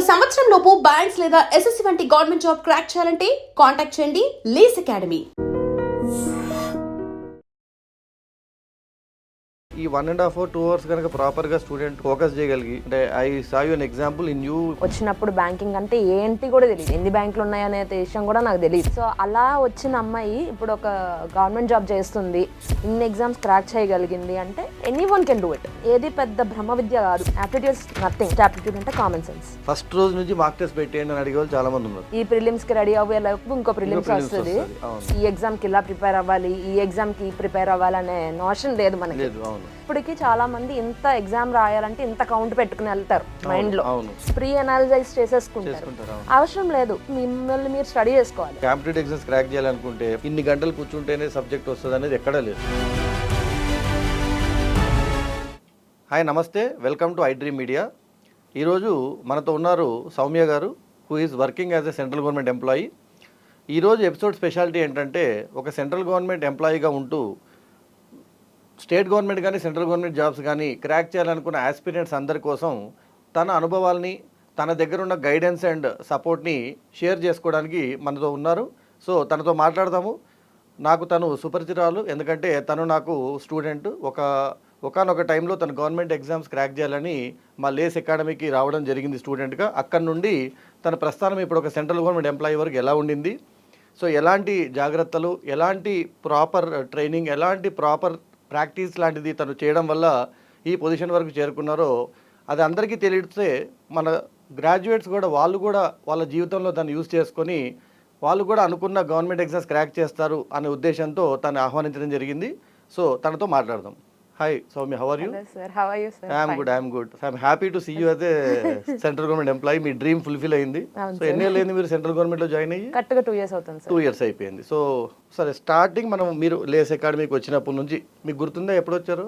సంవత్సరం లోపు బ్యాంక్స్ లేదా ఎస్ఎస్సి వంటి గవర్నమెంట్ జాబ్ క్రాక్ చేయాలంటే కాంటాక్ట్ చేయండి లేస్ అకాడమీ. ఈ 1.5 or 2 hours కనుక ప్రాపర్గా స్టూడెంట్ ఫోకస్ చేయగలిగి, అంటే I saw you an example in you. వచ్చినప్పుడు బ్యాంకింగ్ అంటే ఏంటి కూడా తెలియదు, ఎన్ని బ్యాంకులు ఉన్నాయనే విషయం కూడా నాకు తెలియదు. సో అలా వచ్చిన అమ్మాయి ఇప్పుడు ఒక గవర్నమెంట్ జాబ్ చేస్తుంది, ఇన్ని ఎగ్జామ్స్ క్రాక్ చేయగలిగింది అంటే any one can do it. ఏది పెద్ద బ్రహ్మ విద్య కాదు. Aptitudes nothing. యాప్టిట్యూడ్ అంటే కామన్ సెన్స్. ఫస్ట్ రోజు నుంచి మార్క్ టెస్ట్ పెట్టేయండి అని అడిగే వాళ్ళు చాలా మంది ఉన్నారు. ఈ ప్రిలిమ్స్ కి రెడీ అవ్వేలోపు ఇంకో ప్రిలిమ్స్ వస్తుంది, ఈ ఎగ్జామ్ కి ఇలా ప్రిపేర్ అవ్వాలి, ఈ ఎగ్జామ్ కి ప్రిపేర్ అవ్వాలనే నోషన్ లేదు మనకి. ఇప్పటికి చాలా మంది ఇంత ఎగ్జామ్ రాయాలంటే ఇంత కౌంట్ పెట్టుకుని వెళ్తారు మైండ్ లో, ప్రీ అనాలిజైజ్ చేసేసుకుంటారు. అవసరం లేదు, మిమ్మల్ని మీరు స్టడీ చేసుకోవాలి. కాంపిటేటివ్ ఎగ్జామ్స్ క్రాక్ చేయాలనుకుంటే ఇన్ని గంటలు కూర్చుంటేనే సబ్జెక్ట్ వస్తుంది అనేది ఎక్కడా లేదు. హాయ్, నమస్తే, వెల్కమ్ టు iDream మీడియా. ఈరోజు మనతో ఉన్నారు సౌమ్య గారు, who is working as a central government employee. ఈరోజు ఎపిసోడ్ స్పెషాలిటీ ఏంటంటే, ఒక సెంట్రల్ గవర్నమెంట్ ఎంప్లాయీగా ఉంటూ స్టేట్ గవర్నమెంట్ కానీ సెంట్రల్ గవర్నమెంట్ జాబ్స్ కానీ క్రాక్ చేయాలనుకున్న ఆస్పిరెంట్స్ అందరి కోసం తన అనుభవాల్ని, తన దగ్గర ఉన్న గైడెన్స్ అండ్ సపోర్ట్ని షేర్ చేసుకోవడానికి మనతో ఉన్నారు. సో తనతో మాట్లాడదాము. నాకు తను సుపరిచితురాలు, ఎందుకంటే తను నాకు స్టూడెంట్. ఒకనొక టైంలో తను గవర్నమెంట్ ఎగ్జామ్స్ క్రాక్ చేయాలని మా లేస్ అకాడమీకి రావడం జరిగింది స్టూడెంట్గా. అక్కడి నుండి తన ప్రస్థానం ఇప్పుడు ఒక సెంట్రల్ గవర్నమెంట్ ఎంప్లాయీ వరకు ఎలా ఉండింది, సో ఎలాంటి జాగ్రత్తలు, ఎలాంటి ప్రాపర్ ట్రైనింగ్, ఎలాంటి ప్రాపర్ ప్రాక్టీస్ లాంటిది తను చేయడం వల్ల ఈ పొజిషన్ వరకు చేరుకున్నారో అది అందరికీ తెలిస్తే మన గ్రాడ్యుయేట్స్ కూడా వాళ్ళ జీవితంలో దాన్ని యూజ్ చేసుకొని వాళ్ళు కూడా అనుకున్న గవర్నమెంట్ ఎగ్జామ్స్ క్రాక్ చేస్తారు అనే ఉద్దేశంతో తను ఆహ్వానించడం జరిగింది. సో తనతో మాట్లాడదాం. Hi Soumya, how are you? I'm good. I'm happy to see you as a central government employee. మీ డ్రీమ్ ఫుల్ఫిల్ అయింది. సో ఎన్ని ఏళ్ళు అయింది మీరు సెంట్రల్ గవర్నమెంట్లో జాయిన్ అయ్యి? కరెక్ట్గా 2 years అవుతుంది. 2 years అయిపోయింది. సో సరే, స్టార్టింగ్ మీరు లేస్ అకాడమీకి వచ్చినప్పటి నుంచి మీకు గుర్తుందా ఎప్పుడు వచ్చారు?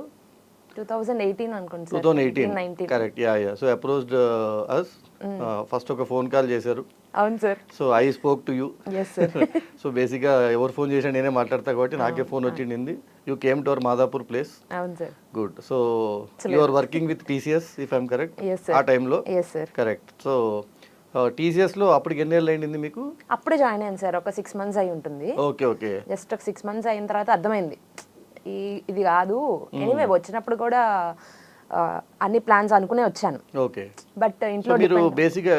2018 అనుకోండి. 2018 కరెక్ట్. యా. సో అప్రోచ్డ్ అస్. ఫస్ట్ ఒక ఫోన్ కాల్ చేశారు. అవును sir. So I spoke to you. So బేసిక్గా ఎవరు ఫోన్ చేసినా నేనే మాట్లాడతా కాబట్టి నాకే ఫోన్ వచ్చింది. You came to our Madhapur place. అవును sir. Good. So you are working with TCS if I'm correct ఆ టైంలో? కరెక్ట్. సో టీసీఎస్ లో అప్పటికి ఎన్ని ఏళ్ళు అయింది మీకు? అప్పుడే జాయిన్ అయ్యాను సార్, ఒక 6 months అయి ఉంటుంది. ఓకే. జస్ట్ ఒక 6 months అయిన తర్వాత అర్థమైంది ఇది కాదు. ఎనీవే వచ్చినప్పుడు కూడా అన్ని ప్లాన్స్ అనుకునే వచ్చాను. ఓకే. బట్ ఇంట్లో మీరు బేసిక్గా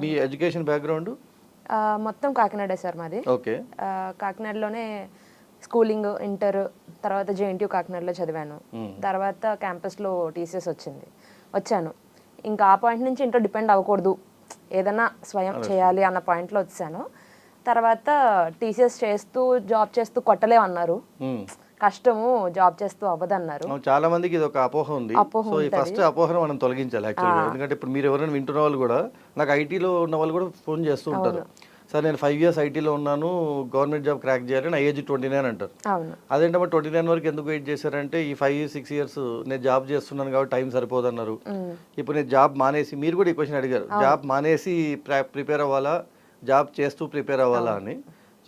మీ ఎడ్యుకేషన్ బ్యాక్గ్రౌండ్ మొత్తం కాకినాడే సార్ మాది. ఓకే. కాకినాడలోనే స్కూలింగ్, ఇంటర్, తర్వాత జేఎన్టీయూ కాకినాడలో చదివాను. తర్వాత క్యాంపస్లో టీసీఎస్ వచ్చాను. ఇంకా ఆ పాయింట్ నుంచి ఇంట్లో డిపెండ్ అవ్వకూడదు, ఏదైనా స్వయం చేయాలి అన్న పాయింట్లో వచ్చాను. తర్వాత టీసీఎస్ చేస్తూ జాబ్ చేస్తూ కొట్టలేమన్నారు, కష్టము, జాబ్ చేస్తూ అవ్వదన్నారు. చాలా మందికి ఇది ఒక అపోహ ఉంది. సో ఈ ఫస్ట్ అపోహను మనం తొలగించాలి యాక్చువల్గా. ఎందుకంటే ఇప్పుడు మీరు ఎవరైనా వింటున్న వాళ్ళు కూడా, నాకు ఐటీలో ఉన్న వాళ్ళు కూడా ఫోన్ చేస్తూ ఉంటారు, సార్ నేను 5 years ఐటీలో ఉన్నాను, గవర్నమెంట్ జాబ్ క్రాక్ చేయాలి, నా ఏజ్ 29 అంటారు. అదేంటమ్మా 29 వరకు ఎందుకు వెయిట్ చేశారంటే, ఈ 5-6 years నేను జాబ్ చేస్తున్నాను కాబట్టి టైం సరిపోదు అన్నారు. ఇప్పుడు నేను జాబ్ మానేసి, మీరు కూడా ఈ క్వశ్చన్ అడిగారు, జాబ్ మానేసి ప్రిపేర్ అవ్వాలా, జాబ్ చేస్తూ ప్రిపేర్ అవ్వాలా అని.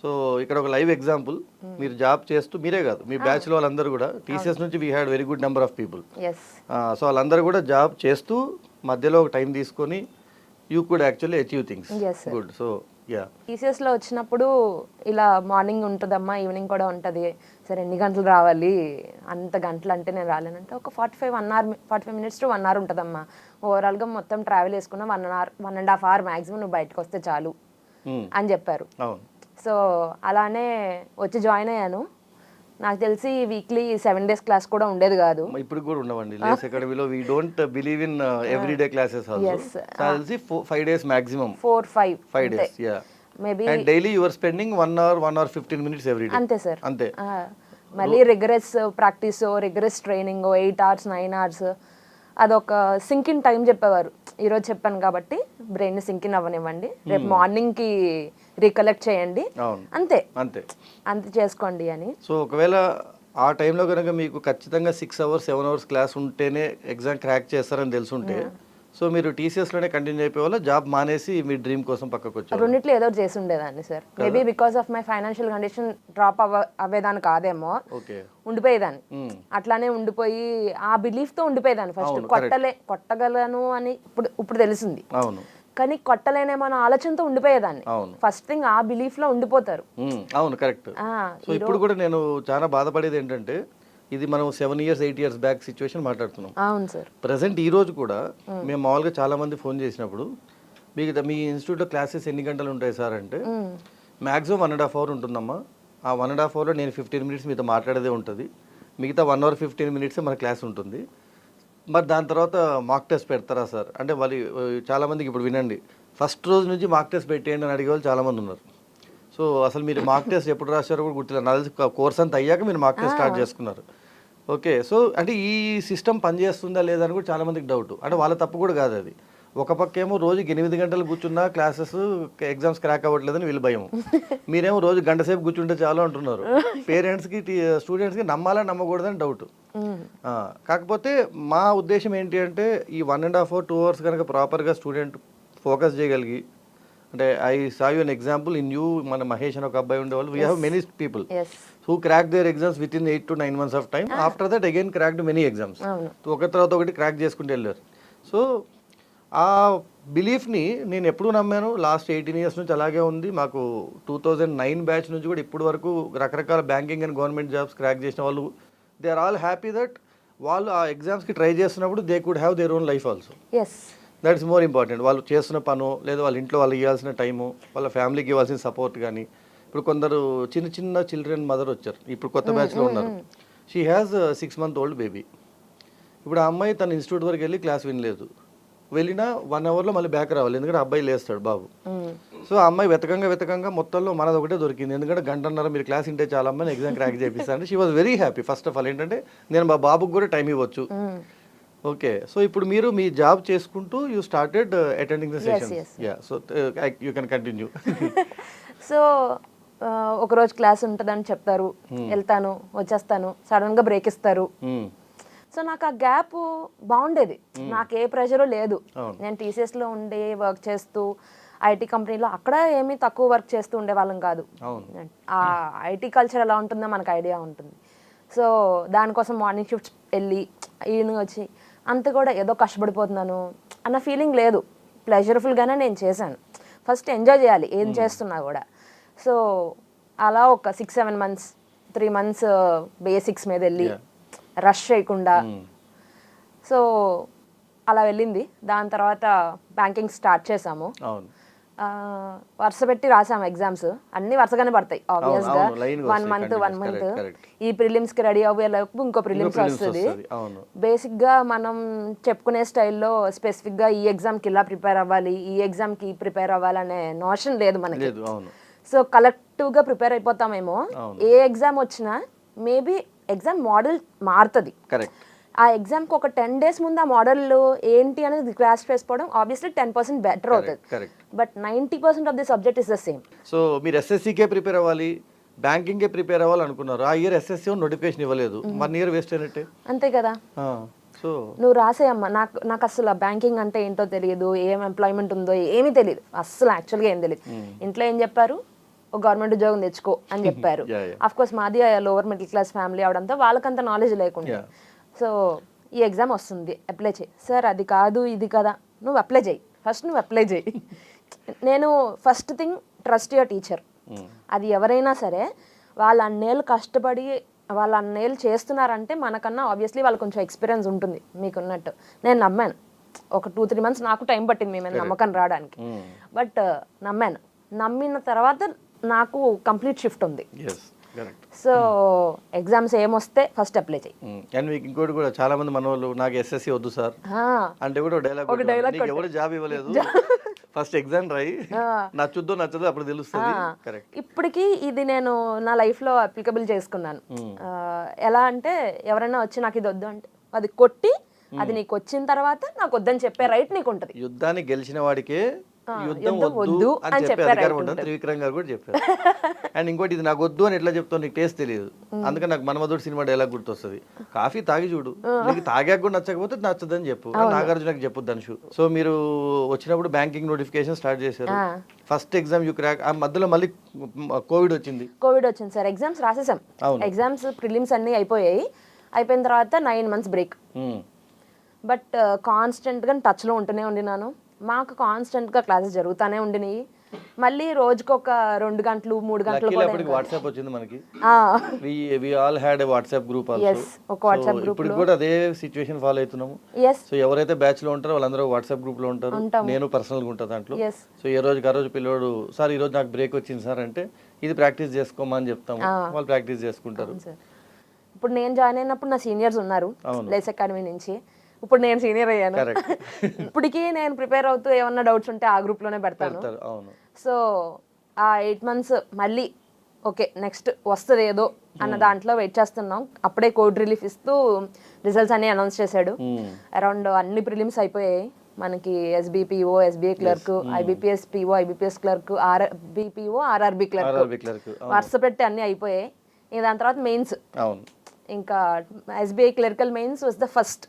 సో ఇక్కడ ఒక లైవ్ ఎగ్జాంపుల్, మీరు జాబ్ చేస్తూ, మీరే కాదు మీ బ్యాచ్లో వాళ్ళందరూ కూడా, టీసీఎస్ నుంచి we had very good number of people. So వాళ్ళందరూ కూడా జాబ్ చేస్తూ మధ్యలో ఒక టైం తీసుకొని you could actually achieve things. Good. So టీసీఎస్లో వచ్చినప్పుడు ఇలా మార్నింగ్ ఉంటుందమ్మా, ఈవినింగ్ కూడా ఉంటుంది. సరే ఎన్ని గంటలు రావాలి, అంత గంటలు అంటే నేను రాలేనంటే ఒక 45 minutes to 1 hour ఉంటుందమ్మా. ఓవరాల్గా మొత్తం ట్రావెల్ వేసుకున్న 1 hour 1.5 hour మ్యాక్సిమం నువ్వు బయటకు వస్తే చాలు అని చెప్పారు. సో అలానే వచ్చి జాయిన్ అయ్యాను. నాకు తెలిసి వీక్లీ 7 days క్లాస్ కూడా ఉండేది కాదు. ఇప్పుడు కూడా ఉండవండి లేస్ అకాడమీలో. We don't believe in everyday classes also. నాకు తెలిసి 5 days maximum. 4-5 days. Yeah. Maybe and daily you are spending 1 hour 15 minutes every day. అంతే సార్, అంతే. మళ్ళీ rigorous practice, rigorous training 8 hours 9 hours. అదొక సింకిన్ టైం చెప్పేవారు. ఈరోజు చెప్పాను కాబట్టి బ్రెయిన్ సింకిన్ అవ్వనివ్వండి, రేపు మార్నింగ్కి రీకలెక్ట్ చేయండి, అంతే చేసుకోండి అని. సో ఒకవేళ ఆ టైంలో కనుక మీకు ఖచ్చితంగా 6 hours 7 hours క్లాస్ ఉంటేనే ఎగ్జామ్ క్రాక్ చేస్తారని తెలుసుంటే, సో మీరు టీసీఎస్లోనే కంటిన్యూ అయిపోవాలా, జాబ్ మానేసి మీ డ్రీమ్ కోసం పక్కకు వచ్చారు? రెండిట్లో ఏదో చేసి ఉండేదాన్ని sir. Maybe because of my financial condition drop అవ్వేదాన్ని కాదేమో, ఉండిపోయేదాన్ని. అట్లానే ఉండిపోయి ఆ బిలీఫ్ తో ఉండిపోయేదాన్ని. ఫస్ట్ కొట్టగలను అని ఇప్పుడు తెలిసింది. కానీ కొట్టలేనేమో అన్న ఆలోచనతో ఉండిపోయేదాన్ని. అవును. ఫస్ట్ థింగ్ ఆ బిలీఫ్ లో ఉండిపోతారు. అవును, కరెక్ట్. సో ఇప్పుడు కూడా నేను చాలా బాధపడేది ఏంటంటే ఇది మనం 7 years 8 years బ్యాక్ సిచ్యువేషన్ మాట్లాడుతున్నాం. అవును సార్. ప్రజెంట్ ఈ రోజు కూడా మేము మామూలుగా చాలా మంది ఫోన్ చేసినప్పుడు మీకు మీ ఇన్స్టిట్యూట్లో క్లాసెస్ ఎన్ని గంటలు ఉంటాయి సార్ అంటే మ్యాక్సిమం 1.5 hour ఉంటుందమ్మా. ఆ 1.5 hourలో నేను 15 minutes మీతో మాట్లాడేదే ఉంటుంది, మిగతా 1 hour 15 minutes మన క్లాస్ ఉంటుంది. మరి దాని తర్వాత మాక్ టెస్ట్ పెడతారా సార్ అంటే వాళ్ళు చాలామందికి ఇప్పుడు వినండి, ఫస్ట్ రోజు నుంచి మాక్ టెస్ట్ పెట్టేయండి అని అడిగే వాళ్ళు చాలామంది ఉన్నారు. సో అసలు మీరు మాక్ టెస్ట్ ఎప్పుడు రాశారో కూడా గుర్తులేదు, నా తెలిసి కోర్స్ అంతా అయ్యాక మీరు మాక్ టెస్ట్ స్టార్ట్ చేసుకున్నారు. ఓకే, సో అంటే ఈ సిస్టమ్ పనిచేస్తుందా లేదా అని కూడా చాలామందికి డౌట్. అంటే వాళ్ళ తప్పు కూడా కాదు అది. ఒక పక్క ఏమో రోజుకి 8 గంటలు కూర్చున్నా క్లాసెస్ ఎగ్జామ్స్ క్రాక్ అవ్వట్లేదని వీళ్ళు భయం, మీరేమో రోజు గంట సేపు కూర్చుంటే చాలు అంటున్నారు. పేరెంట్స్కి స్టూడెంట్స్కి నమ్మాలా నమ్మకూడదని డౌట్. కాకపోతే మా ఉద్దేశం ఏంటి అంటే ఈ 1.5 hour 2 hours కనుక ప్రాపర్గా స్టూడెంట్ ఫోకస్ చేయగలిగి, అంటే I saw you an example in you, మన మహేష్ అని ఒక అబ్బాయి ఉండేవాళ్ళు, we have many people who crack their exams with in 8 to 9 months of time. After that again cracked many exams, ఒకటి తర్వాత ఒకటి క్రాక్ చేసుకుంటూ వెళ్ళారు. సో ఆ బిలీఫ్ని నేను ఎప్పుడు నమ్మాను, లాస్ట్ 18 years నుంచి అలాగే ఉంది. మాకు 2009 బ్యాచ్ నుంచి కూడా ఇప్పటి వరకు రకరకాల banking and government jobs crack చేసిన వాళ్ళు, they are all happy that వాళ్ళు ఆ ఎగ్జామ్స్కి ట్రై చేస్తున్నప్పుడు they could have their own life also. That is more important. వాళ్ళు చేస్తున్న పను లేదా వాళ్ళ ఇంట్లో వాళ్ళకి ఇవ్వాల్సిన టైము, వాళ్ళ ఫ్యామిలీకి ఇవ్వాల్సిన సపోర్ట్ కానీ. ఇప్పుడు కొందరు చిన్న చిన్న చిల్డ్రన్ మదర్ వచ్చారు, ఇప్పుడు కొత్త బ్యాచ్లో ఉన్నారు. She has 6 month old baby. ఇప్పుడు ఆ అమ్మాయి తన ఇన్స్టిట్యూట్ వరకు వెళ్ళి క్లాస్ వినలేదు, వెళ్ళినా 1 hourలో మళ్ళీ బ్యాక్ రావాలి, ఎందుకంటే అబ్బాయి లేస్తాడు బాబు. సో ఆ అమ్మాయి వెతకంగా మొత్తంలో మనది ఒకటే దొరికింది, ఎందుకంటే 1.5 గంట మీరు క్లాస్ వింటే చాలా అమ్మాయి ఎగ్జామ్ క్రాక్ చేపిస్తాను. She was very happy. First of all ఏంటంటే నేను మా బాబుకి కూడా టైం ఇవ్వచ్చు. ఓకే, సో ఇప్పుడు మీరు మీ జాబ్ చేసుకుంటూ you started attending the session. Yeah, so you can continue. So ఒకరోజు క్లాస్ ఉంటుందని చెప్తారు, వెళ్తాను, వచ్చేస్తాను, సడన్గా బ్రేక్ ఇస్తారు. సో నాకు ఆ గ్యాప్ బాగుండేది, నాకు ఏ ప్రెషరు లేదు. నేను టీసీఎస్లో ఉండి వర్క్ చేస్తూ ఐటీ కంపెనీలో అక్కడ ఏమీ తక్కువ వర్క్ చేస్తూ ఉండేవాళ్ళం కాదు. ఆ ఐటీ కల్చర్ ఎలా ఉంటుందో మనకు ఐడియా ఉంటుంది. సో దానికోసం మార్నింగ్ షిఫ్ట్స్ వెళ్ళి ఈవినింగ్ వచ్చి అంత కూడా ఏదో కష్టపడిపోతున్నాను అన్న ఫీలింగ్ లేదు. ప్లెజర్ఫుల్గానే నేను చేశాను. ఫస్ట్ ఎంజాయ్ చేయాలి ఏం చేస్తున్నా కూడా. సో అలా ఒక 6-7 months 3 months బేసిక్స్ మీద వెళ్ళి రష్ చేయకుండా, సో అలా వెళ్ళింది. దాని తర్వాత బ్యాంకింగ్ స్టార్ట్ చేసాము. వరుస పెట్టి రాసాము ఎగ్జామ్స్, అన్ని వరుసగానే పడతాయి ఆబ్వియస్గా. 1 month ఈ ప్రిలిమ్స్కి రెడీ అవ్వేలోపు ఇంకో ప్రిలిమ్స్ వస్తుంది. బేసిక్గా మనం చెప్పుకునే స్టైల్లో స్పెసిఫిక్గా ఈ ఎగ్జామ్కి ఇలా ప్రిపేర్ అవ్వాలి, ఈ ఎగ్జామ్కి ప్రిపేర్ అవ్వాలి అనే నోషన్ లేదు మనకి. సో కలెక్టివ్గా ప్రిపేర్ అయిపోతామేమో. ఏ ఎగ్జామ్ వచ్చినా మేబీ ఎగ్జామ్ మోడల్ మారుతుంది. ఆ ఎగ్జామ్కి ఒక 10 days ముందు ఆ మోడల్ ఏంటి అనేది గ్రాస్ప్ చేసుకోవడం ఆబ్వియస్లీ 10% బెటర్ అవుతుంది. But 90% of the subject is the same. So మీరు ఎస్ఎస్సీకే ప్రిపేర్ అవ్వాలి, బ్యాంకింగ్కే ప్రిపేర్ అవ్వాలి అనుకున్నారు. ఆ ఇయర్ ఎస్ఎస్సీ నోటిఫికేషన్ ఇవ్వలేదు, 1 year వేస్ట్ అయినట్టే. అంతే కదా. సో నువ్వు రాసేయమ్మా. నాకు అసలు బ్యాంకింగ్ అంటే ఏంటో తెలియదు, ఏం ఎంప్లాయ్మెంట్ ఉందో ఏమీ తెలియదు, అస్సలు యాక్చువల్గా ఏం తెలియదు. ఇంట్లో ఏం చెప్పారు, ఒక గవర్నమెంట్ ఉద్యోగం తెచ్చుకో అని చెప్పారు. అఫ్ కోర్స్ మాది లోవర్ మిడిల్ క్లాస్ ఫ్యామిలీ అవడంతో వాళ్ళకంత నాలెడ్జ్ లేకుండా. సో ఈ ఎగ్జామ్ వస్తుంది, అప్లై చేయి సార్. అది కాదు ఇది కదా, నువ్వు అప్లై చేయి, ఫస్ట్ నువ్వు అప్లై చేయి. నేను first thing trust your teacher. అది ఎవరైనా సరే వాళ్ళు అన్నేళ్ళు కష్టపడి వాళ్ళు అన్నేళ్ళు చేస్తున్నారంటే మనకన్నా ఆబ్వియస్లీ వాళ్ళు కొంచెం ఎక్స్పీరియన్స్ ఉంటుంది మీకున్నట్టు. నేను నమ్మాను. ఒక 2-3 months నాకు టైం పట్టింది మీ మీద నమ్మకం రావడానికి. బట్ నమ్మిన తర్వాత నాకు కంప్లీట్ షిఫ్ట్ ఉంది. సో ఎగ్జామ్స్ ఏమొస్తే ఫస్ట్ అప్లై చేయి. అండ్ మీకు ఇంకోటి కూడా చాలా మంది మన వాళ్ళు నాకు ఎస్ఎస్సీ వద్దు సార్ అంటే కూడా డైలాగ్, ఎవరు జాబ్ ఇవ్వలేదు, ఫస్ట్ ఎగ్జామ్ రాయి, నచ్చుద్దో నచ్చదో అప్పుడు తెలుస్తుంది. ఇప్పటికి ఇది నేను నా లైఫ్లో అప్లికబుల్ చేసుకున్నాను. ఎలా అంటే ఎవరైనా వచ్చి నాకు ఇది వద్దు అంటే అది కొట్టి అది నీకు వచ్చిన తర్వాత నాకు వద్దని చెప్పే రైట్ నీకు ఉంటుంది. యుద్ధాన్ని గెలిచిన వాడికే యుద్ధం వద్దు అని చెప్పే అధికారం ఉంటుంది. త్రివిక్రమ్ గారు కూడా చెప్పారు. అండ్ ఇంకోటి, ఇది నాకు వద్దు అని ఎట్లా చెప్తావు, నీకు టేస్ట్ తెలియదు. అందుకని నాకు మన్మధుడు సినిమా డైలాగ్ గుర్తొస్తుంది, కాఫీ తాగి చూడు, నీకు తాగాక కూడా నచ్చకపోతే నచ్చదని చెప్పు, నాగార్జునకి చెప్పు ధనుషు. సో మీరు వచ్చినప్పుడు బ్యాంకింగ్ నోటిఫికేషన్ స్టార్ట్ చేశారు. First exam you crack. ఆ మధ్యలో మళ్ళీ కోవిడ్ వచ్చింది సార్. ఎగ్జామ్స్ రాసేసాం, ఎగ్జామ్స్ ప్రిలిమ్స్ అన్ని అయిపోయాయి. అయిపోయిన తర్వాత 9 months బ్రేక్. బట్ కాన్స్టెంట్గా టచ్లో ఉంటూనే ఉండినాను. మాకు కాన్స్టెంట్గా క్లాసెస్ జరుగుతూనే ఉండినాయి. మళ్ళీ రోజుకి ఒక 2 గంటలు 3 గంటలు కూడా అప్పటికి వాట్సాప్ వచ్చింది మనకి. ఆ, we all had a WhatsApp group also. yes, ఒక వాట్సాప్ గ్రూప్ ఇప్పుడు కూడా అదే సిచ్యువేషన్ ఫాలో అవుతున్నాము. ఎస్ సో ఎవరైతే బ్యాచ్ లో ఉంటారో వాళ్ళందరూ వాట్సాప్ గ్రూప్ లో ఉంటారు. నేను పర్సనల్ గా ఉంటాను దాంట్లో. ఎస్ సో ఏ రోజుకి ఆ రోజు పిల్లోడు సార్ ఈ రోజు నాకు బ్రేక్ వచ్చింది సార్ అంటే ఇది ప్రాక్టీస్ చేసుకోమని చెప్తాము. వాళ్ళు ప్రాక్టీస్ చేసుకుంటారు. సార్. ఇప్పుడు నేను జాయిన్ అయినప్పుడు నా సీనియర్స్ ఉన్నారు అవును. లేస్ అకాడమీ నుంచి. ఇప్పుడు నేను సీనియర్ అయ్యాను. కరెక్ట్. ఇప్పటికీ నేను ప్రిపేర్ అవుతూ ఏమన్నా డౌట్స్ ఉంటే ఆ గ్రూప్లోనే పెడతాను. అవును. సో ఆ 8 months మళ్ళీ ఓకే నెక్స్ట్ వస్తుంది ఏదో అన్న దాంట్లో వెయిట్ చేస్తున్నాం. అప్పుడే కోడ్ రిలీఫ్ ఇస్తూ రిజల్ట్స్ అన్ని అనౌన్స్ చేశాడు. అరౌండ్ అన్ని ప్రిలిమ్స్ అయిపోయాయి మనకి. SBPO, SBI clerk, IBPS PO, IBPS clerk, RBPO, RRB clerk వరుస పెట్టి అన్ని అయిపోయాయి. ఇంకా దాని తర్వాత మెయిన్స్. అవును. ఇంకా SBI clerical mains was the first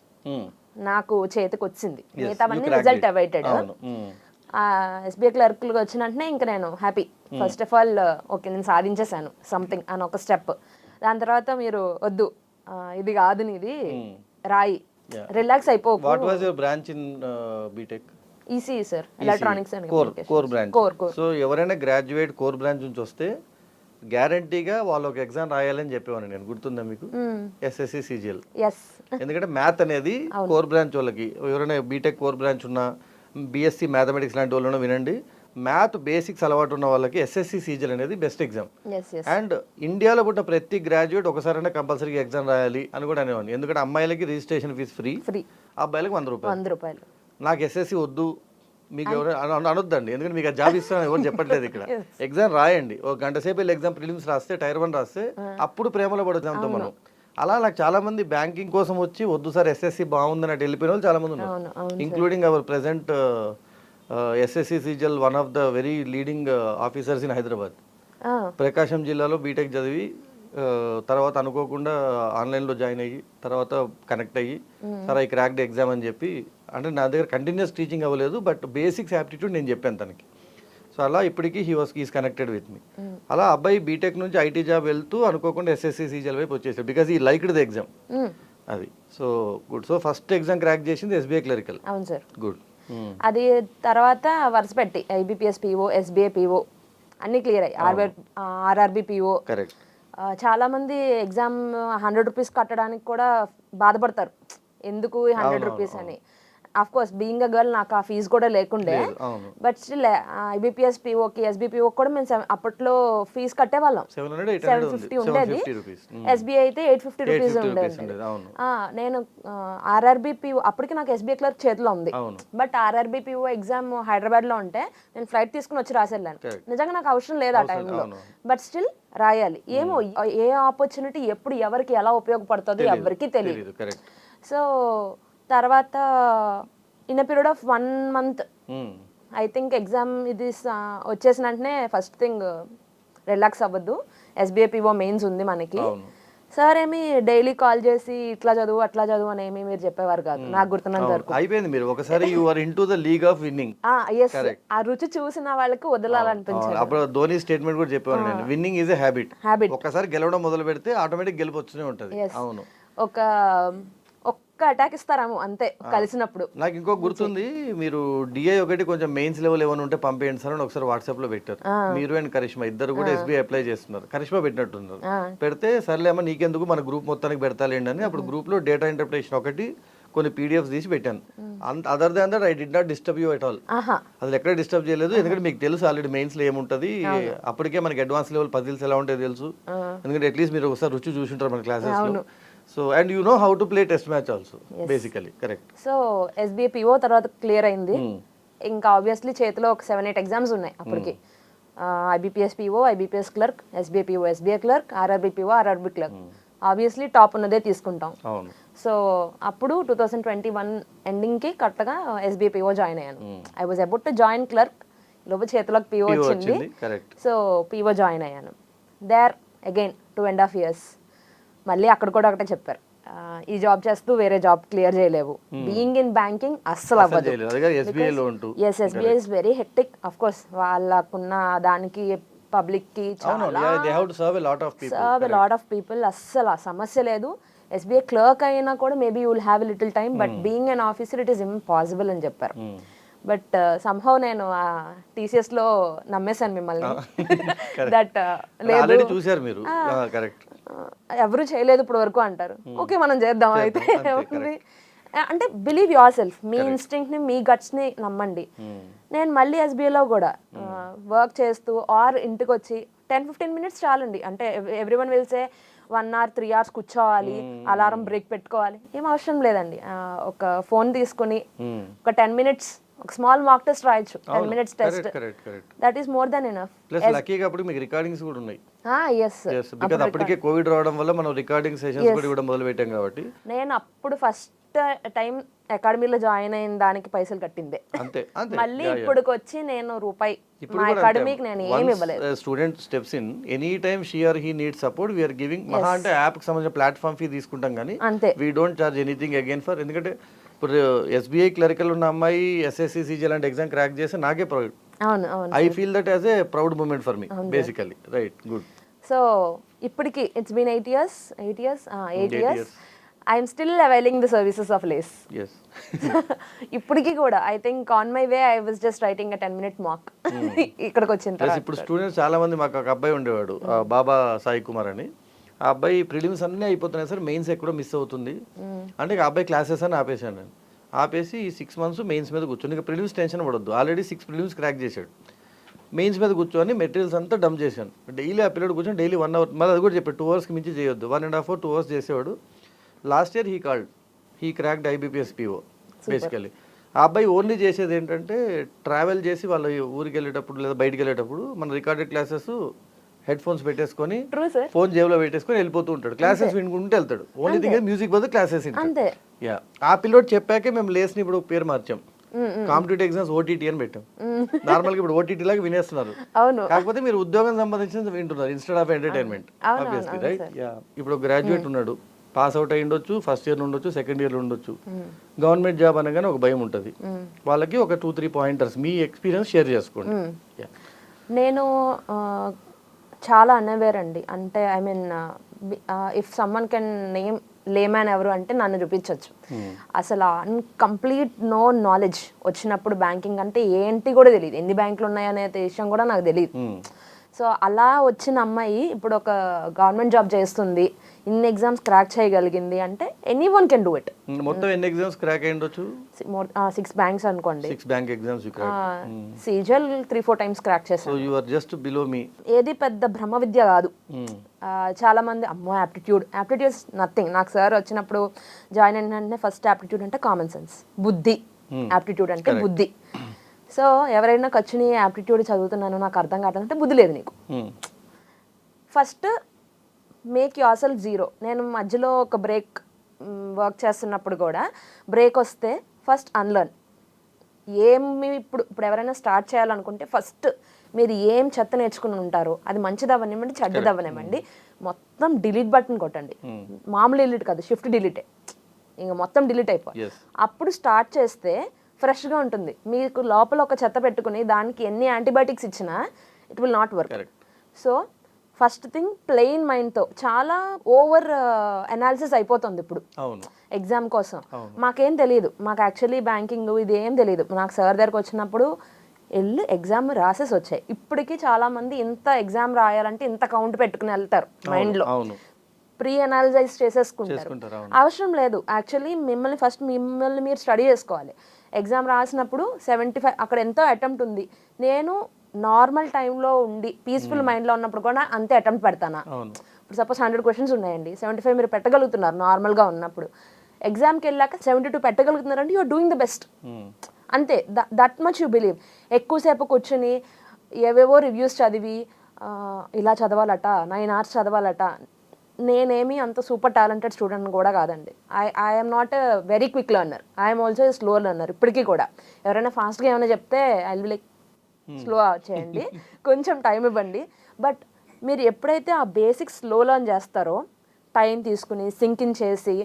నాకు చేతికి వచ్చింది. మిగతావన్నీ రిజల్ట్ అవైటెడ్. ఎస్బీఐ క్లర్క్లుగా వచ్చిన వెంటనే ఇంకా నేను happy. First of all okay నేను సాధించేశాను సంథింగ్ అని ఒక స్టెప్. దాని తర్వాత మీరు వద్దు ఇది కాదు నీది రాయి రిలాక్స్ అయిపోకు. What was your branch in BTech? ECE sir, electronics and core branch. So ఎవరైనా గ్రాడ్యుయేట్ కోర్ బ్రాంచ్ నుంచి వస్తే గ్యారంటీగా వాళ్ళు ఒక ఎగ్జామ్ రాయాలని చెప్పేవాను నేను. గుర్తుందా మీకు? SSC CGL. ఎస్. ఎందుకంటే మ్యాథ్ అనేది కోర్ బ్రాంచ్ వాళ్ళకి, ఎవరైనా బీటెక్ కోర్ బ్రాంచ్ ఉన్న, బీఎస్సీ మ్యాథమెటిక్స్ లాంటి వాళ్ళు వినండి, మ్యాథ్ బేసిక్స్ అలవాటు ఉన్న వాళ్ళకి ఎస్ఎస్సి సిజిఎల్ అనేది బెస్ట్ ఎగ్జామ్. అండ్ ఇండియాలో పుట్టిన ప్రతి గ్రాడ్యుయేట్ ఒకసారైనా కంపల్సరీగా ఎగ్జామ్ రాయాలి అని కూడా అనేవాడిని. ఎందుకంటే అమ్మాయిలకి రిజిస్ట్రేషన్ ఫీజు ఫ్రీ, అబ్బాయిలకి 100 రూపాయలు. నాకు ఎస్ఎస్సి వద్దు మీకు ఎవరు అనొద్దండి, ఎందుకంటే మీకు జాబ్ ఇస్తాను ఎవరు చెప్పట్లేదు ఇక్కడ. ఎగ్జామ్ రాయండి, ఒక గంట సేపు వెళ్ళి ఎగ్జామ్ ప్రిలిమ్స్ రాస్తే, టైర్ 1 రాస్తే అప్పుడు ప్రేమలో పడుతాంతో మనం. అలా నాకు చాలా మంది బ్యాంకింగ్ కోసం వచ్చి వద్దు సార్ ఎస్ఎస్సి బాగుందని అటు వెళ్ళిపోయిన వాళ్ళు చాలా మంది ఉన్నారు. Including our present SSC CGL one of the very leading officers in Hyderabad. Prakasam జిల్లాలో బీటెక్ చదివి తర్వాత అనుకోకుండా ఆన్లైన్లో జాయిన్ అయ్యి తర్వాత కనెక్ట్ అయ్యి సార్ ఐ క్రాక్డ్ ఎగ్జామ్ అని చెప్పి, అంటే నా దగ్గర కంటిన్యూస్ టీచింగ్ అవ్వలేదు బట్ బేసిక్స్ యాప్టిట్యూడ్ నేను చెప్పాను తనకి. సో అలా ఇప్పటికీ హీస్ కనెక్టెడ్ విత్ మీ. అలా అబ్బాయి బీటెక్ నుంచి ఐటీ జాబ్ వెళ్తూ అనుకోకుండా ఎస్ఎస్సి సిజిఎల్ వైపు వచ్చేసాడు బికాజ్ ఈ లైక్డ్ ద ఎగ్జామ్. అది so good. So first exam crack చేసింది ఎస్బీఐ క్లరికల్. అవును సార్. గుడ్. అది తర్వాత వరుస పెట్టి ఐబిపిఎస్ పిఓ, ఎస్బీఐ పిఓ అన్ని క్లియర్ అయ్యి, ఆర్ఆర్బి పిఓ. కరెక్ట్. చాలా మంది ఎగ్జామ్ 100 రూపీస్ కట్టడానికి కూడా బాధపడతారు, ఎందుకు 100 రూపీస్ అని. Of course being a girl నాకు ఆ ఫీజు కూడా లేకుండే, బట్ స్టిల్ ఐబిపిఎస్ పిఓకి, ఎస్బీపీఓ కూడా మేము అప్పట్లో ఫీజు కట్టేవాళ్ళం. 750 ఉండేది. ఎస్బీఐ అయితే 850 రూపీస్ ఉండేది. నేను ఆర్ఆర్బి పిఓ అప్పటికి నాకు ఎస్బీఐ క్లర్క్ చేతిలో ఉంది, but RRB PO exam Hyderabad లో ఉంటే నేను ఫ్లైట్ తీసుకుని వచ్చి రాసేళ్ళాను. నిజంగా నాకు అవసరం లేదు ఆ టైంలో, బట్ స్టిల్ రాయాలి. ఏమో ఏ ఆపర్చునిటీ ఎప్పుడు ఎవరికి ఎలా ఉపయోగపడుతుందో ఎవరికి తెలియదు. సో తర్వాత in a period of 1 month I think exam ఇది వచ్చేసిన వెంటనే ఫస్ట్ థింగ్ రిలాక్స్ అవ్వద్దు, ఎస్బీఐ పిఓ మెయిన్స్ ఉంది మనకి. సార్ ఏమి డైలీ కాల్ చేసి ఇట్లా చదువు అట్లా చదువు అని ఏమి మీరు చెప్పేవారు కాదు, నాకు గుర్తున్నంత వరకు. అయిపోయింది మీరు ఒకసారి you are into the league of winning. yes, ఆ రుచి చూసిన వాళ్ళకి వదలాలనిపించింది. అప్పుడు ధోని స్టేట్మెంట్ కూడా చెప్పేవారు నేను, విన్నింగ్ ఈజ్ ఎ హ్యాబిట్. ఒకసారి గెలవడం మొదలు పెడితే ఆటోమేటిక్ గెలుపు వస్తూనే ఉంటుంది. అవును. ఒక్క అటాక్ ఇస్తారాము అంతే కలిసినప్పుడు. నాకు ఇంకో గుర్తుంది, మీరు డిఐ ఒకటి కొంచెం మెయిన్స్ లెవెల్ ఏమైనా ఉంటే పంపేయండి సార్ అని ఒకసారి వాట్సాప్ లో పెట్టారు. మీరు అండ్ కరిష్మా ఇద్దరు కూడా ఎస్బీఐ అప్లై చేస్తున్నారు. కరిష్మా పెట్టినట్టున్నారు. పెడితే సర్లేమో నీకెందుకు మన గ్రూప్ మొత్తానికి పెడతాలేండి అని అప్పుడు గ్రూప్ లో డేటా ఇంటర్ప్రిటేషన్ ఒకటి కొన్ని పీడిఎఫ్స్ తీసి పెట్టాను. Other than that I did not disturb you at all. అసలు ఎక్కడ డిస్టర్బ్ చేయలేదు, ఎందుకంటే మీకు తెలుసు ఆల్రెడీ మెయిన్స్ లో ఏముంటది. అప్పటికే మనకి అడ్వాన్స్ లెవెల్ పజిల్స్ ఎలా ఉంటాయో తెలుసు, ఎందుకంటే అట్లీస్ట్ మీరు ఒకసారి రుచి చూసింటారు మన క్లాసెస్ లో. So and you know how to play test match also basically. Correct. So SBI PO తర్వాత క్లియర్ అయింది. ఇంకా ఆబ్వియస్లీ చేతిలో ఒక 7-8 ఎగ్జామ్స్ ఉన్నాయి అప్పటికి. IBPS PO, IBPS clerk, SBI PO, SBI clerk, RRB PO, RRB clerk. Obviously top ఉన్నదే తీసుకుంటాం. So అప్పుడు 2021 ఎండింగ్కి కరెక్ట్గా ఎస్బీఐ పిఓ జాయిన్ అయ్యాను. I was about to join clerk, లోపు చేతిలోకి పిఓ వచ్చింది. సో పిఓ జాయిన్ అయ్యాను. There again 2.5 years. మళ్ళీ అక్కడ కూడా ఒకటే చెప్పారు, ఈ జాబ్ చేస్తూ వేరే జాబ్ క్లియర్ చేయలేవు, బీయింగ్ ఇన్ బ్యాంకింగ్ అస్సలు అవ్వదు. Yes, SBI is very hectic. Of course వాళ్ళకున్న దానికి పబ్లిక్ కి serve a lot of people, అస్సలు ఆ సమస్య లేదు. ఎస్బీఐ క్లర్క్ అయినా కూడా maybe you will have little time, but being an officer it is impossible అని చెప్పారు. బట్ సంహౌ నేను టీసీఎస్లో నమ్మేశాను మిమ్మల్ని దట్ లేదు ఆల్రెడీ చూశారు మీరు, కరెక్ట్. ఎవరు చేయలేదు ఇప్పుడు వరకు అంటారు. ఓకే మనం చేద్దాం అయితే ఏముంది అంటే బిలీవ్ యువర్ సెల్ఫ్, మీ ఇన్స్టింక్ట్ని మీ గట్స్ని నమ్మండి. నేను మళ్ళీ ఎస్బీఐలో కూడా వర్క్ చేస్తూ ఆర్ ఇంటికి వచ్చి 10-15 మినిట్స్ చాలండి. అంటే ఎవ్రీవన్ విల్సే 1 hour 3 hours కూర్చోవాలి, అలారం బ్రేక్ పెట్టుకోవాలి, ఏం అవసరం లేదండి. ఒక ఫోన్ తీసుకుని ఒక 10 minutes ఒక స్మాల్ మాక్ టెస్ట్ రాయొచ్చు. 10 minutes test, that is more than enough. Plus లక్కీగా అప్పుడు మీకు రికార్డింగ్స్ కూడా ఉన్నాయి. ఎస్ బికాజ్ అప్పటికే కోవిడ్ రావడం వల్ల మనం రికార్డింగ్ సెషన్స్ కూడా ఇవ్వడం మొదలు పెట్టాం కాబట్టి. నేను అప్పుడు ఫస్ట్ టైం అకాడమీలో జాయిన్ అయిన దానికి పైసలు కట్టిందే. అంతే అంతే. మళ్ళీ ఇప్పుడుకి వచ్చి నేను రూపాయి మా అకాడమీకి నేను ఏమి ఇవ్వలేదు. Student steps in any time she or he need support, we're giving. మహా అంటే యాప్ కి సంబంధించిన ప్లాట్ఫామ్ ఫీ తీసుకుంటాం కానీ అంతే, we don't charge anything again for. ఎందుకంటే ఇప్పుడు ఎస్బీఐ క్లరికల్ ఉన్న అమ్మాయి ఎస్ఎస్సి సిజీ లాంటి ఎగ్జామ్ క్రాక్ చేస్తే నాకే ప్రౌడ్. అవును అవును, I feel that as a proud moment for me basically. Right, good. So ఇప్పటికి it's been 8 years I'm still availing the services of లేస్. ఇప్పటికి కూడా I think on my way I was just writing a 10-minute mock ఇక్కడికి వచ్చిన తర్వాత. ఇప్పుడు students చాలా మంది, మాకు ఒక అబ్బాయి ఉండేవాడు బాబా సాయి కుమార్ అని. ఆ అబ్బాయి ప్రిలిమ్స్ అన్నీ అయిపోతున్నాయి సార్, మెయిన్స్ ఎక్కడో మిస్ అవుతుంది అంటే ఆ అబ్బాయి క్లాసెస్ అని ఆపేశాను నేను. ఆపేసి 6 months మెయిన్స్ మీద కూర్చొని ఇక ప్రిలిమ్స్ టెన్షన్ పడొద్దు, ఆల్రెడీ 6 ప్రిలిమ్స్ క్రాక్ చేశాడు. మెయిన్స్ మీద కూర్చొని మెటీరియల్స్ అంతా డంప్ చేశాను. డైలీ ఆ పిల్లడు కూర్చొని డైలీ 1 hour, మళ్ళీ అది కూడా చెప్పాడు 2 hours మించి చేయొద్దు. 1.5 or 2 hours చేసేవాడు. Last year he cracked IBPS PO basically. ఆ అబ్బాయి ఓన్లీ చేసేది ఏంటంటే ట్రావెల్ చేసి వాళ్ళ ఊరికి వెళ్ళేటప్పుడు లేదా బయటికి వెళ్ళేటప్పుడు మన రికార్డెడ్ క్లాసెస్ హెడ్ ఫోన్స్ పెట్టేసుకొని ఫోన్ జేబులో పెట్టేసుకొని వెళ్ళిపోతూ ఉంటాడు. క్లాసెస్ వినుకుంటూ వెళ్తాడు. ఓన్లీ థింగ్ మ్యూజిక్ బదులు క్లాసెస్ వింటాడు. యా, ఆ పిల్లోడు చెప్పాకే మేము లేస్ని ఇప్పుడు పేరు మార్చాం, కాంపిటేటివ్ ఎగ్జామ్స్ OTT అని పెట్టాం. నార్మల్ గా ఇప్పుడు OTT లాగా వినేస్తున్నారు, కాకపోతే మీరు ఉద్యోగం సంబంధించిన వింటున్నారు instead of entertainment. Obviously right. Yeah, ఇప్పుడు గ్రాడ్యుయేట్ ఉన్నాడు, పాస్ అవుట్ అయి ఉండొచ్చు, ఫస్ట్ ఇయర్ ఉండొచ్చు, సెకండ్ ఇయర్ ఉండొచ్చు. గవర్నమెంట్ జాబ్ అనగానే ఒక భయం ఉంటుంది వాళ్ళకి. ఒక 2-3 pointers మీ ఎక్స్పీరియన్స్ షేర్ చేసుకోండి. నేను చాలా అన్అవేర్ అండి. అంటే I mean if someone can name layman ఎవరు అంటే నన్ను చూపించవచ్చు. అసలు కంప్లీట్ నో నాలెడ్జ్ వచ్చినప్పుడు బ్యాంకింగ్ అంటే ఏంటి కూడా తెలియదు, ఎన్ని బ్యాంకులు ఉన్నాయనే విషయం కూడా నాకు తెలియదు. సో అలా వచ్చిన అమ్మాయి ఇప్పుడు ఒక గవర్నమెంట్ జాబ్ చేస్తుంది, ఇన్ని ఎగ్జామ్స్ క్రాక్ చేయగలిగింది అంటే ఎనీవన్ కెన్ డూ ఇట్. మొత్తం ఎన్ని ఎగ్జామ్స్ క్రాక్ అయి ఉండొచ్చు? 6 banks అనుకోండి. 6 bank exams you cracked. CGL 3-4 times crack చేశాను. So you are just below me. ఏది పెద్ద బ్రహ్మ విద్య కాదు. చాలా మంది అమ్మో యాప్టిట్యూడ్ నథింగ్. నాకు సార్ వచ్చినప్పుడు జాయిన్ అయిన వెంటనే ఫస్ట్ యాప్టిట్యూడ్ అంటే కామన్ సెన్స్, బుద్ధి. యాప్టిట్యూడ్ అంటే బుద్ధి. సో ఎవరైనా ఖర్చుని యాప్టిట్యూడ్ చదువుతున్నాను నాకు అర్థం కావట్లేదంటే బుద్ధి లేదు నీకు. First make your self zero. నేను మధ్యలో ఒక బ్రేక్ వర్క్ చేస్తున్నప్పుడు కూడా బ్రేక్ వస్తే ఫస్ట్ అన్లర్న్. ఇప్పుడు ఎవరైనా స్టార్ట్ చేయాలనుకుంటే ఫస్ట్ మీరు ఏం చెత్త నేర్చుకుని ఉంటారో అది మంచిది అవ్వనివ్వండి, చెడ్డది అవ్వనివ్వండి, మొత్తం డిలీట్ బటన్ కొట్టండి. మామూలు డిలీట్ కాదు, షిఫ్ట్ డిలీటే, ఇంకా మొత్తం డిలీట్ అయిపోయి అప్పుడు స్టార్ట్ చేస్తే ఫ్రెష్గా ఉంటుంది. మీకు లోపల ఒక చెత్త పెట్టుకుని దానికి ఎన్ని యాంటీబయాటిక్స్ ఇచ్చినా it will not work. So first thing plain మైండ్తో. చాలా ఓవర్ అనాలిసిస్ అయిపోతుంది ఇప్పుడు ఎగ్జామ్ కోసం. మాకేం తెలియదు, మాకు యాక్చువల్లీ బ్యాంకింగ్ ఇది ఏం తెలియదు. నాకు సార్ దగ్గరకు వచ్చినప్పుడు వెళ్ళి ఎగ్జామ్ రాసేసి వచ్చాయి. ఇప్పటికీ చాలామంది ఇంత ఎగ్జామ్ రాయాలంటే ఇంత కౌంట్ పెట్టుకుని వెళ్తారు మైండ్లో, ప్రీ అనాలిజైజ్ చేసేసుకుంటారు. అవసరం లేదు. యాక్చువల్లీ మిమ్మల్ని మీరు స్టడీ చేసుకోవాలి. ఎగ్జామ్ రాసినప్పుడు 75 అక్కడ ఎంతో అటెంప్ట్ ఉంది. నేను నార్మల్ టైంలో ఉండి పీస్ఫుల్ మైండ్లో ఉన్నప్పుడు కూడా అంతే అటెంప్ట్ పెడతానా? ఇప్పుడు సపోజ్ 100 questions ఉన్నాయండి, 75 మీరు పెట్టగలుగుతున్నారు నార్మల్గా ఉన్నప్పుడు. ఎగ్జామ్కి వెళ్ళాక 72 పెట్టగలుగుతున్నారంటే యూఆర్ డూయింగ్ ద బెస్ట్. అంతే, దట్ మచ్ యూ బిలీవ్. ఎక్కువసేపు కూర్చుని ఏవేవో రివ్యూస్ చదివి ఇలా చదవాలట, 9 hours చదవాలట. నేనేమి అంత సూపర్ టాలెంటెడ్ స్టూడెంట్ కూడా కాదండి. I'm not a very quick learner, I'm also a slow learner. ఇప్పటికీ కూడా ఎవరైనా ఫాస్ట్గా ఏమైనా చెప్తే ఐ విల్ లైక్ స్లో చేయండి, కొంచెం టైం ఇవ్వండి. బట్ మీరు ఎప్పుడైతే ఆ బేసిక్స్ స్లో లెర్న్ చేస్తారో, టైం తీసుకుని సింకిన్ చేసి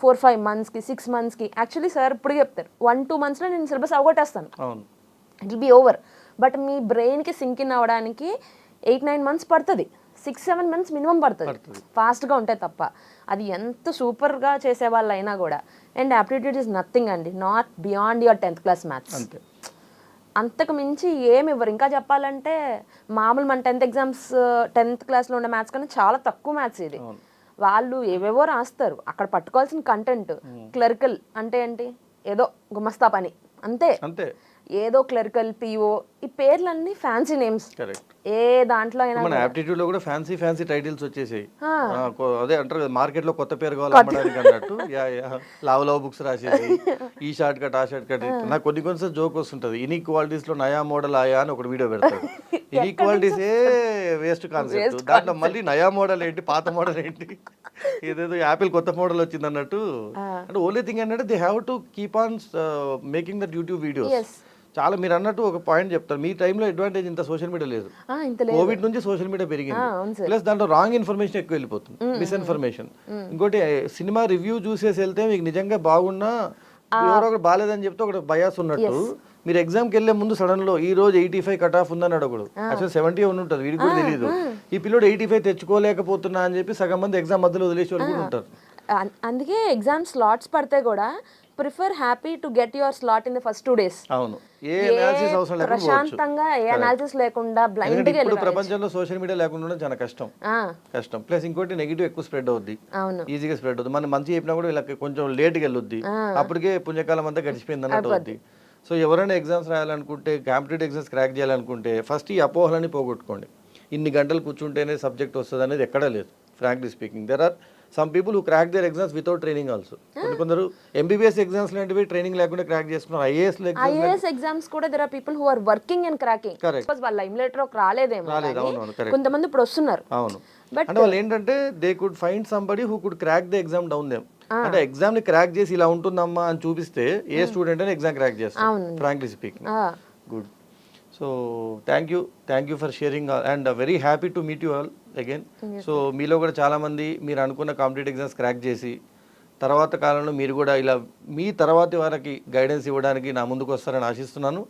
4-5 monthsకి 6 monthsకి, యాక్చువల్లీ సార్ ఇప్పుడు చెప్తారు 1-2 monthsలో నేను సిలబస్ అవగొట్టేస్తాను, it will be over. But మీ బ్రెయిన్కి సింకిన్ అవ్వడానికి 8-9 months పడుతుంది, 6-7 months మినిమం పడుతుంది ఫాస్ట్గా ఉంటే తప్ప. అది ఎంత సూపర్గా చేసే వాళ్ళు అయినా కూడా. అండ్ యాప్టిట్యూడ్ ఈజ్ నథింగ్ అండి, not beyond your 10th class maths. అంతకు మించి ఏమి ఇవ్వరు. ఇంకా చెప్పాలంటే మామూలు మన 10th ఎగ్జామ్స్ 10th క్లాస్లో ఉండే మ్యాథ్స్ కన్నా చాలా తక్కువ మ్యాథ్స్ ఇది. వాళ్ళు ఏవేవో రాస్తారు, అక్కడ పట్టుకోవాల్సిన కంటెంట్. క్లరికల్ అంటే ఏంటి, ఏదో గుమస్తా పని అంతే, ఏదో క్లరికల్, పిఓ, ఈ పేర్లన్నీ ఫ్యాన్సీ నేమ్స్. ఏ దాంట్లో అయినా మన యాప్టిట్యూడ్ లో కూడా ఫ్యాన్సీ ఫ్యాన్సీ టైటిల్స్ వచ్చేసాయి. అదే అంటారు కదా, మార్కెట్ లో కొత్త పేరు కావాలి అమ్మడానికి అన్నట్టు. లావ్ బుక్స్ రాసేది, ఈ షార్ట్ కట్ ఆ షార్ట్ కట్. నాకు కొన్ని జోక్ వస్తుంటది, ఇన్ఈక్వాలిటీస్ లో నయా మోడల్ ఆయా అని ఒకటి వీడియో పెడతాడు. ఇన్ఈక్వాలిటీస్ ఏ వేస్ట్ కాన్సెప్ట్, దాంట్లో మళ్ళీ నయా మోడల్ ఏంటి, పాత మోడల్ ఏంటి, ఏదేదో యాపిల్ కొత్త మోడల్ వచ్చింది అన్నట్టు. అంటే ఓన్లీ థింగ్ ఏంటంటే they have to keep on making that YouTube videos. చాలా మీరు అన్నట్టు ఒక పాయింట్ చెప్తారు, మీ టైంలో అడ్వాంటేజ్ ఇంత సోషల్ మీడియా లేదు. కోవిడ్ నుంచి సోషల్ మీడియా పెరిగింది, ప్లస్ దాంట్లో రాంగ్ ఇన్ఫర్మేషన్ ఎక్కువ వెళ్ళిపోతుంది, మిస్ఇన్ఫర్మేషన్. ఇంకోటి సినిమా రివ్యూ చూసేసి వెళ్తే మీకు నిజంగా బాగున్నా ఎవరో ఒకటి బాగాలేదని చెప్తే ఒకటి బయాస్ ఉన్నట్టు. మీరు ఎగ్జామ్కి వెళ్ళే ముందు సడన్ లో ఈ రోజు 85 కట్ ఆఫ్ ఉందని అడగడు, అసలు 70 ఉంటుంది, వీడికి కూడా తెలియదు. ఈ పిల్లడు 85 తెచ్చుకోలేకపోతున్నా అని చెప్పి సగం మంది ఎగ్జామ్ మధ్యలో వదిలేసి వాళ్ళు కూడా ఉంటారు. అందుకే ఎగ్జామ్ స్లాట్స్ పడితే కూడా prefer happy to get your slot in the first 2 days. అవును, ఏ అనాలిసిస్ అవసరం లేకుండా ప్రశాంతంగా, ఏ అనాలిసిస్ లేకుండా బ్లైండ్ గా. ఇప్పుడు ప్రపంచంలో సోషల్ మీడియా లేకుండా చాలా కష్టం. ప్లస్ ఇంకోటి నెగిటివ్ ఎక్కువ స్ప్రెడ్ అవుద్ది, ఈజీగా స్ప్రెడ్ అవుతుంది. మనం మంచి చెప్పినా కూడా వీళ్ళకి కొంచెం లేట్గా వెళ్ళొద్ది, అప్పటికే పుణ్యకాలం అంతా గడిచిపోయింది అన్నట్టు అవుద్ది. సో ఎవరైనా ఎగ్జామ్స్ రాయాలనుకుంటే, కాంపిటేటివ్ ఎగ్జామ్స్ క్రాక్ చేయాలనుకుంటే ఫస్ట్ ఈ అపోహలని పోగొట్టుకోండి. ఇన్ని గంటలు కూర్చుంటేనే సబ్జెక్ట్ వస్తుంది అనేది ఎక్కడా లేదు. Frankly speaking, there are some people who crack their exams without training also. కొందరు ఎంబీబీఎస్ ఎగ్జామ్స్ లాంటివి ట్రైనింగ్ లేకుండా క్రాక్ చేసుకున్నారు. ఐఏఎస్ ఎగ్జామ్స్ కూడా there are people who are working and cracking. వాళ్ళ ఇమ్యులేటర్ రాలేదేమో, కొంతమంది ఇప్పుడు వస్తున్నారు. అవును, అంటే వాళ్ళు ఏంటంటే they could find somebody who could crack the exam down them. అంటే ఎగ్జామ్ ని క్రాక్ చేసి ఇలా ఉంటుందమ్మా అని చూపిస్తే ఏ స్టూడెంట్ అని ఎగ్జామ్ క్రాక్ చేస్తారు, frankly speaking. Good. So thank you for sharing and very happy to meet you all again. So మీలో కూడా చాలామంది మీరు అనుకున్న కాంపిటేటివ్ ఎగ్జామ్స్ క్రాక్ చేసి తర్వాత కాలంలో మీరు కూడా ఇలా మీ తర్వాతి వారికి గైడెన్స్ ఇవ్వడానికి నా ముందుకు వస్తారని ఆశిస్తున్నాను.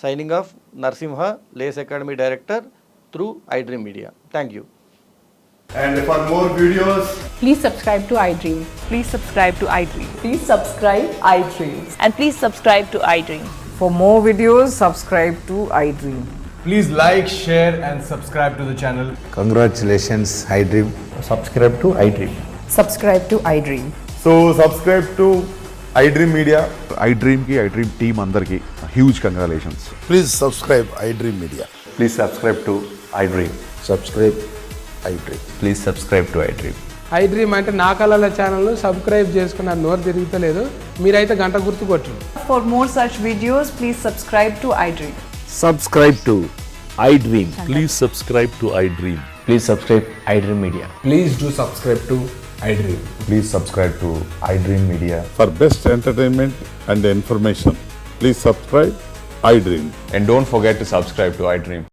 Signing off, Narasimha, Lace academy director through iDream Media. Thank you. And for more videos, please subscribe to iDream. Please subscribe to iDream. Please subscribe iDream. And please subscribe to iDream. For more videos, subscribe to iDream. please like, share and subscribe to the channel. Congratulations, iDream. Subscribe to iDream. Subscribe to iDream. So subscribe to iDream Media. iDream ki iDream team andarki huge congratulations. Please subscribe iDream Media. Please subscribe to iDream. Subscribe iDream. Please subscribe to iDream. iDream అంటే నా కళల ఛానల్ను subscribe చేసుకున్న నోరు తిరుగుతలేదు, మీరైతే గంట గుర్తు కొట్టు. For more such videos, please subscribe to iDream. Subscribe to iDream. Please subscribe to iDream. Please subscribe iDream Media. Please do subscribe to iDream. Please subscribe to iDream Media. For best entertainment and information, please subscribe iDream. And don't forget to subscribe to iDream.